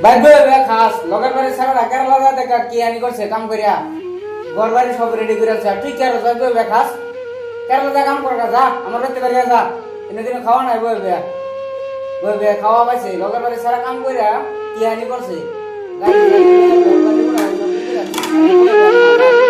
ভাই বই খাস লগের বাড়ি সারা কেরালা যা দেখা কি আনি করছে কাম করিয়া ঘর বাড়ি সব রেডি করে আছে তুই কেন যাই বই খাস কেরালা যা কাম করা যা আমার রাতে বাড়ি যা এনে দিনে খাওয়া নাই বই খাওয়া পাইছে লগের বাড়ি সারা কাম করিয়া কি আনি করছে গাড়ি ঘর বাড়ি পুরা সব রেডি করে আছে